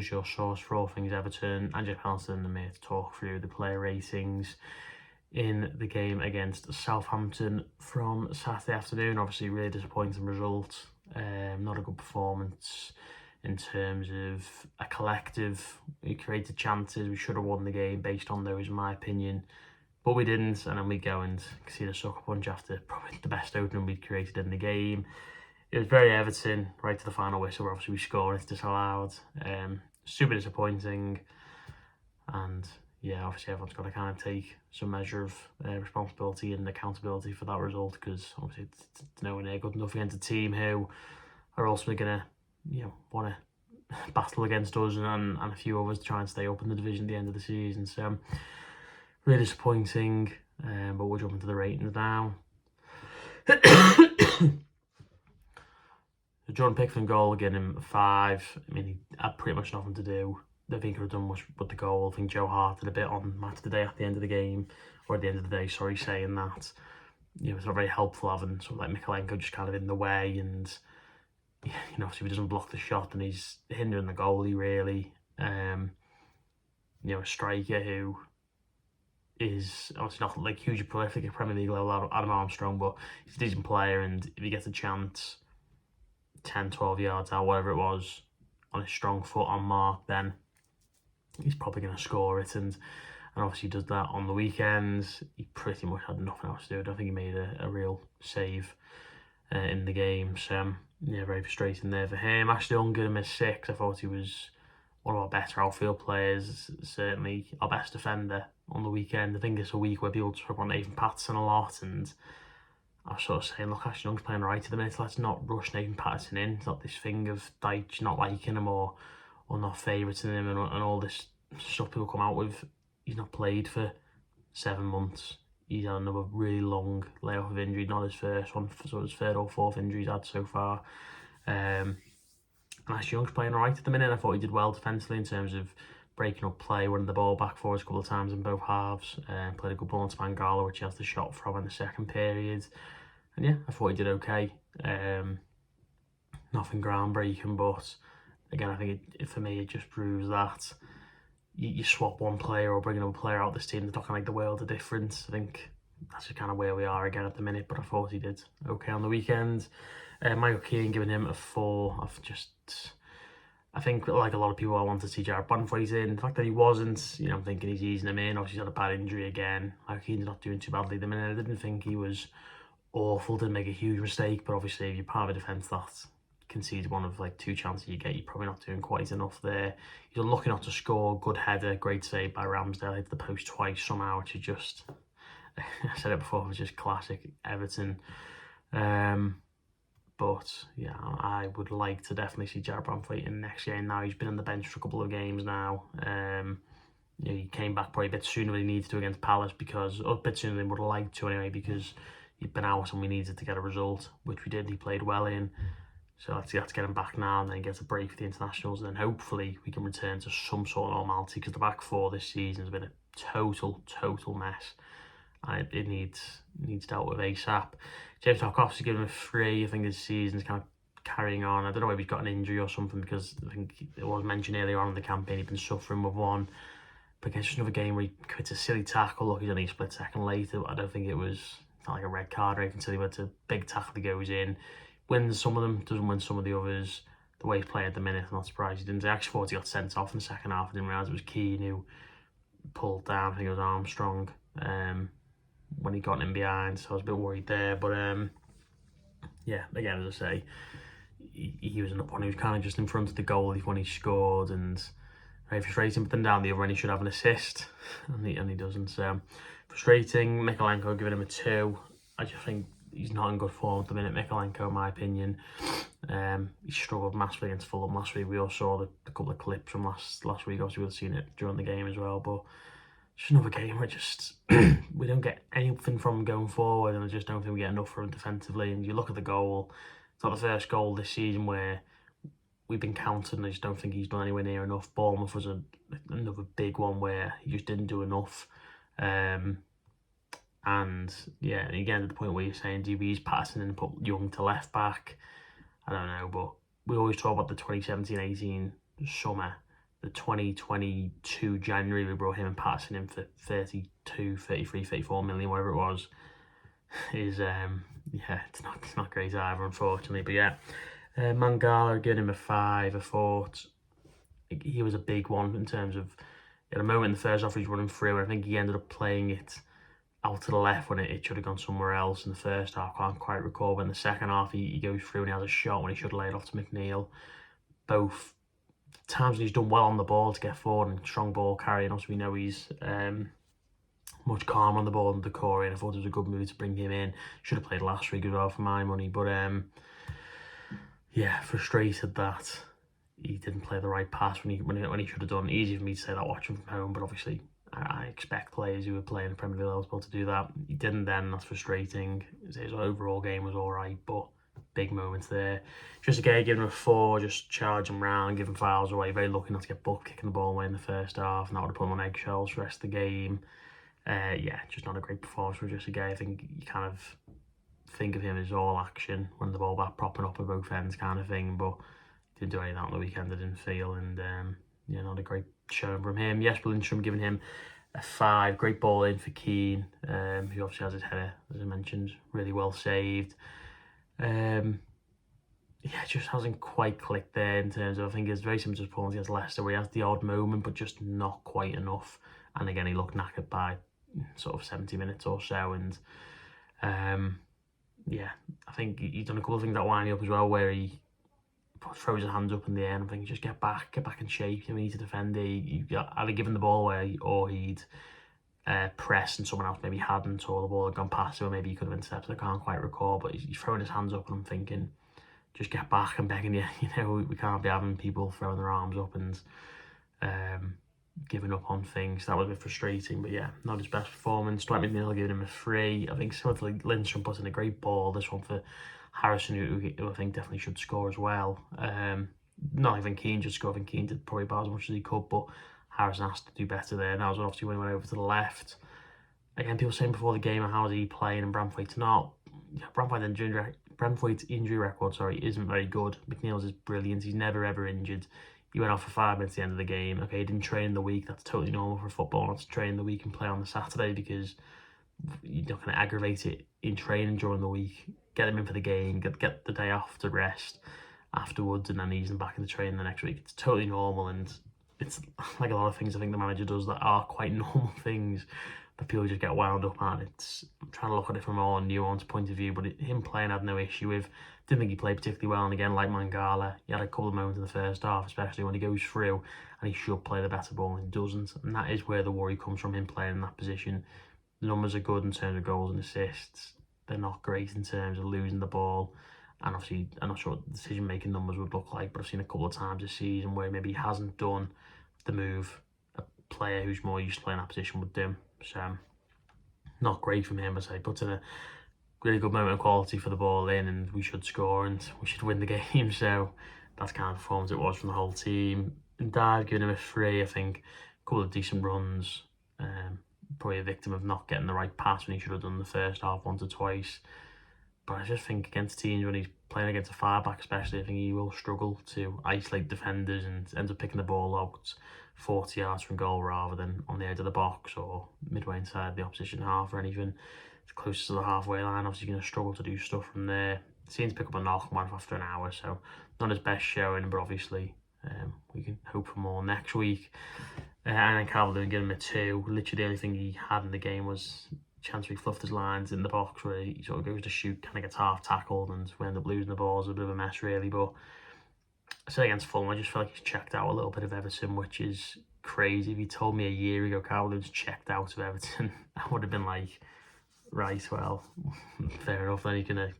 News, your source for all things Everton, and Jeff Halston and me to talk through the player ratings in the game against Southampton from Saturday afternoon. Obviously, really disappointing result. Not a good performance in terms of a collective. We created chances. We should have won the game based on those, in my opinion. But we didn't, and then we go and see the sucker punch after probably the best opening we'd created in the game. It was very Everton, right to the final whistle, where obviously we scored, it's disallowed. Super disappointing. And yeah, obviously everyone's got to kind of take some measure of responsibility and accountability for that result, because obviously it's nowhere near good enough against a team who are ultimately going to, want to battle against us and a few others to try and stay up in the division at the end of the season. So really disappointing, but we'll jump into the ratings now. The Jordan Pickford goal, getting him 5. I mean, he had pretty much nothing to do. I think he could have done much with the goal. I think Joe Hart did a bit on Match of the Day at the end of the game, or at the end of the day, sorry, saying that it's not very helpful having someone like Mykolenko just kind of in the way, and if he doesn't block the shot, then he's hindering the goalie really. A striker who is obviously not like hugely prolific at Premier League level, Adam Armstrong, but he's a decent player, and if he gets a chance 10, 12 yards out, whatever it was, on his strong foot on mark, then he's probably going to score it. And obviously he does that on the weekends. He pretty much had nothing else to do. I don't think he made a real save in the game. So, very frustrating there for him. Ashley Young gave him a 6. I thought he was one of our better outfield players, certainly our best defender on the weekend. I think it's a week where people talk about Nathan Patterson a lot, and I was sort of saying, look, Ashley Young's playing right at the minute. Let's not rush Nathan Patterson in. It's not this thing of Dyche not liking him or not favouriting him and all this stuff people come out with. He's not played for 7 months. He's had another really long layoff of injury, not his first one, so his third or fourth injury he's had so far. And Ashley Young's playing right at the minute. I thought he did well defensively in terms of breaking up play, running the ball back for us a couple of times in both halves. Played a good ball into Barlow, which he has the shot from in the second period. And yeah, I thought he did okay. Nothing groundbreaking, but again, I think for me it just proves that you swap one player or bring another player out this team, it's not going to make the world of difference. I think that's just kind of where we are again at the minute, but I thought he did okay on the weekend. Michael Keane, giving him a 4. I think, like a lot of people, I want to see Jared Banfield in. The fact that he wasn't, I'm thinking he's easing him in. Obviously, he's had a bad injury again. Michael Keane's not doing too badly at the minute. I didn't think he was awful, didn't make a huge mistake, but obviously, if you're part of a defence that concedes one of like 2 chances you get, you're probably not doing quite enough there. He's unlucky not to score. Good header, great save by Ramsdale. Hit the post twice somehow, which is just, I said it before, it was just classic Everton. But yeah, I would like to definitely see Jared Banfield in next game. Now he's been on the bench for a couple of games now. He came back probably a bit sooner than he needed to against Palace, a bit sooner than he would have liked to anyway, because he'd been out and we needed to get a result, which we did. He played well in. So let's get him back now and then get a break for the internationals, and then hopefully we can return to some sort of normality, because the back 4 this season has been a total mess. And it needs dealt with ASAP. James Tarkowski's given him a 3. I think his season's kind of carrying on. I don't know if he's got an injury or something, because I think it was mentioned earlier on in the campaign he'd been suffering with one. But against another game where he commits a silly tackle, look, he's only a split second later. I don't think it's not like a red card or anything until he went to a big tackle that goes in. Wins some of them, doesn't win some of the others. The way he's playing at the minute, I'm not surprised he didn't. I actually thought he got sent off in the second half. I didn't realise it was Keane who pulled down. I think it was Armstrong when he got in behind, so I was a bit worried there. But yeah, again, as I say, he was one who was kind of just in front of the goal when he scored, and very frustrating. But then down the other end, he should have an assist, and he doesn't. So frustrating. Mykolenko giving him a 2. I just think he's not in good form at the minute, Mykolenko, in my opinion. He struggled massively against Fulham last week. We all saw the couple of clips from last week. Obviously, we would have seen it during the game as well. But just another game where just we don't get anything from him going forward, and I just don't think we get enough from him defensively. And you look at the goal, it's not the first goal this season where we've been counted, and I just don't think he's done anywhere near enough. Bournemouth was another big one where he just didn't do enough. And yeah, again, at the point where you're saying, do we use Patterson and put Young to left back? I don't know, but we always talk about the 2017-18 summer the 2022 January, we brought him and Patterson in for 32, 33, 34 million, whatever it was, is, it's not great either, unfortunately. But yeah, Mangala, giving him a 5. I thought he was a big one in terms of, at a moment in the first half, he's running through, and I think he ended up playing it out to the left when it should have gone somewhere else in the first half. I can't quite recall, but in the second half, he goes through and he has a shot when he should have laid off to McNeil. Both times when he's done well on the ball to get forward and strong ball carrying. Also, we know he's much calmer on the ball than Decore, and I thought it was a good move to bring him in. Should have played last week as well for my money, but yeah, frustrated that he didn't play the right pass when he should have done. Easy for me to say that watching from home, but obviously I expect players who are playing the Premier League level to do that. He didn't then, that's frustrating. His overall game was alright, but big moments there. Just again, giving him a 4, just charging him around, giving fouls away. Very lucky not to get booked kicking the ball away in the first half, and that would have put him on eggshells for the rest of the game. Yeah, just not a great performance from just again. I think you kind of think of him as all action when the ball back propping up at both ends kind of thing, but didn't do any of that on the weekend, I didn't feel, and yeah, not a great showing from him. Jesper Lindstrom giving him a 5, great ball in for Keane, who obviously has his header, as I mentioned, really well saved. Yeah, it just hasn't quite clicked there in terms of, I think it's very similar to his performance against Leicester, where he has the odd moment, but just not quite enough. And again, he looked knackered by sort of 70 minutes or so, and yeah, I think he's done a couple of things that wind me up as well, where he throws his hands up in the air and I think just get back in shape. We need to defend it. You either given the ball away or he'd pressed and someone else maybe hadn't, or the ball had gone past him, or maybe he could have intercepted. I can't quite recall, but he's throwing his hands up and I'm thinking, just get back. I'm begging you. We can't be having people throwing their arms up and giving up on things. That was a bit frustrating, but yeah, not his best performance. Dwight McNeil giving him a 3. I think similar to Lindstrom put in a great ball. This one for Harrison, who I think definitely should score as well. Not even Keane should score. I think Keane did probably about as much as he could, but Harrison has to do better there. And that was obviously when he went over to the left. Again, people saying before the game, how is he playing, and Branthwaite's not. Branthwaite's injury record, isn't very good. McNeil's is brilliant. He's never ever injured. He went off for 5 minutes at the end of the game. Okay, he didn't train the week. That's totally normal for football not to train the week and play on the Saturday, because you're not going to aggravate it in training during the week. Get him in for the game, get the day off to rest afterwards, and then ease him back into training the next week. It's totally normal, and it's like a lot of things I think the manager does that are quite normal things that people just get wound up at. I'm trying to look at it from a more nuanced point of view, but him playing I had no issue with. Didn't think he played particularly well, and again, like Mangala, he had a couple of moments in the first half, especially when he goes through and he should play the better ball and he doesn't, and that is where the worry comes from, him playing in that position. The numbers are good in terms of goals and assists. They're not great in terms of losing the ball, and obviously I'm not sure what the decision-making numbers would look like, but I've seen a couple of times this season where maybe he hasn't done the move a player who's more used to playing that position would do. So not great from him, I say, but in a really good moment of quality for the ball in, and we should score and we should win the game. So that's kind of performance it was from the whole team. And Dive giving him a 3, I think, a couple of decent runs. Probably a victim of not getting the right pass when he should have done the first half once or twice. But I just think against teams, when he's playing against a far-back especially, I think he will struggle to isolate defenders and ends up picking the ball out 40 yards from goal rather than on the edge of the box or midway inside the opposition half or anything. It's closest to the halfway line. Obviously, you're going to struggle to do stuff from there. Seems to pick up a knock one after an hour, so not his best showing, but obviously we can hope for more next week. And then Calvert-Lewin gave him a 2. Literally the only thing he had in the game was a chance where he fluffed his lines in the box where he sort of goes to shoot, kind of gets half tackled, and we end up losing the ball. It's a bit of a mess really, but I say against Fulham, I just feel like he's checked out a little bit of Everton, which is crazy. If he told me a year ago Calvert-Lewin's checked out of Everton, I would have been like, right, well, fair enough, then he's going to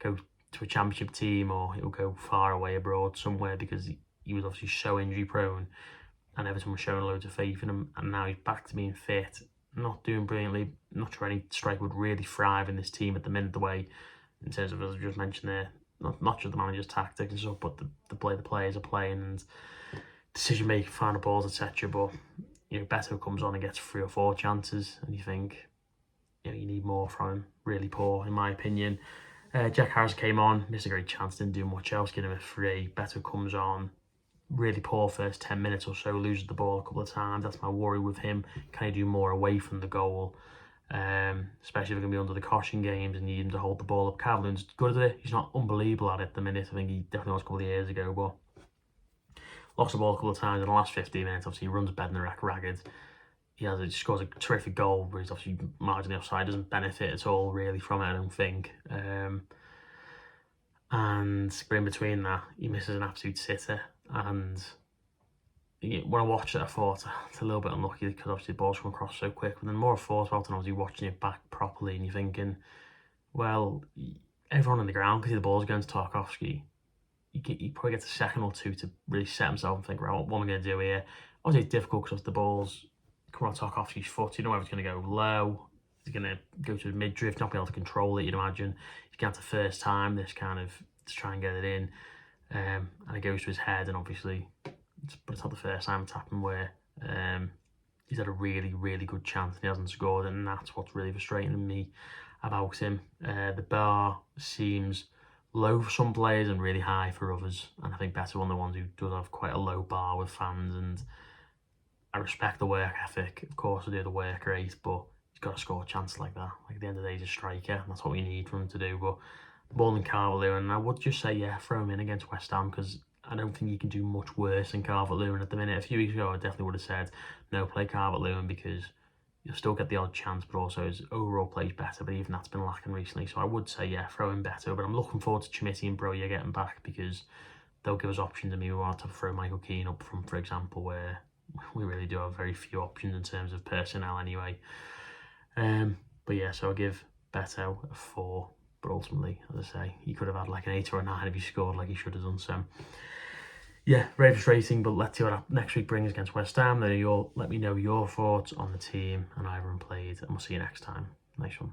go to a championship team or he'll go far away abroad somewhere, because he was obviously so injury prone and Everton was showing loads of faith in him, and now he's back to being fit, not doing brilliantly. Not sure any striker would really thrive in this team at the minute, the way, in terms of, as I just mentioned there, not just the manager's tactics and stuff, but the way the players are playing and decision making, final balls, etc. But Beto comes on and gets 3 or 4 chances, and you think, you need more from him. Really poor, in my opinion. Jack Harrison came on, missed a great chance, didn't do much else, give him a 3. Beto comes on, really poor first 10 minutes or so, loses the ball a couple of times. That's my worry with him. Can he do more away from the goal? Especially if we're going to be under the caution games and need him to hold the ball up. Calvert-Lewin's good at it. He's not unbelievable at it at the minute. I think he definitely was a couple of years ago, but lost the ball a couple of times in the last 15 minutes. Obviously, he runs Bednarek ragged. He scores a terrific goal, but he's obviously marginally offside. Doesn't benefit at all really from it, I don't think. But in between that, he misses an absolute sitter. And when I watched it, I thought it's a little bit unlucky because obviously the ball's come across so quick. But then more I thought about it, and obviously watching it back properly, and you're thinking, well, everyone on the ground can see the ball's going to Tarkowski. He probably gets a second or two to really set himself and think, right, what am I going to do here? Obviously, it's difficult because the ball's come on Tarkowski's foot. You know whether it's going to go low, it's going to go to the mid-drift, not be able to control it, you'd imagine. He's going to have the first time this kind of to try and get it in. And it goes to his head, and obviously, but it's not the first time it's happened where he's had a really, really good chance and he hasn't scored, and that's what's really frustrating me about him. The bar seems low for some players and really high for others, and I think Better one of the ones who does have quite a low bar with fans, and I respect the work ethic. Of course, I do the work rate, but he's got to score a chance like that. Like at the end of the day, he's a striker, and that's what we need from him to do. But more than Calvert-Lewin, and I would just say, yeah, throw him in against West Ham, because I don't think you can do much worse than Calvert-Lewin at the minute. A few weeks ago, I definitely would have said, no, play Calvert-Lewin, because you'll still get the odd chance, but also his overall play's better, but even that's been lacking recently. So I would say, yeah, throw in Better, but I'm looking forward to Chimiti and Broja getting back, because they'll give us options. I mean, we want to throw Michael Keane up front, for example, where we really do have very few options in terms of personnel anyway. But yeah, so I'll give Beto a 4, but ultimately, as I say, he could have had like an 8 or a 9 if he scored like he should have done. So yeah, very frustrating, but let's see what next week brings against West Ham. Then let me know your thoughts on the team and how everyone played, and we'll see you next time. Nice one.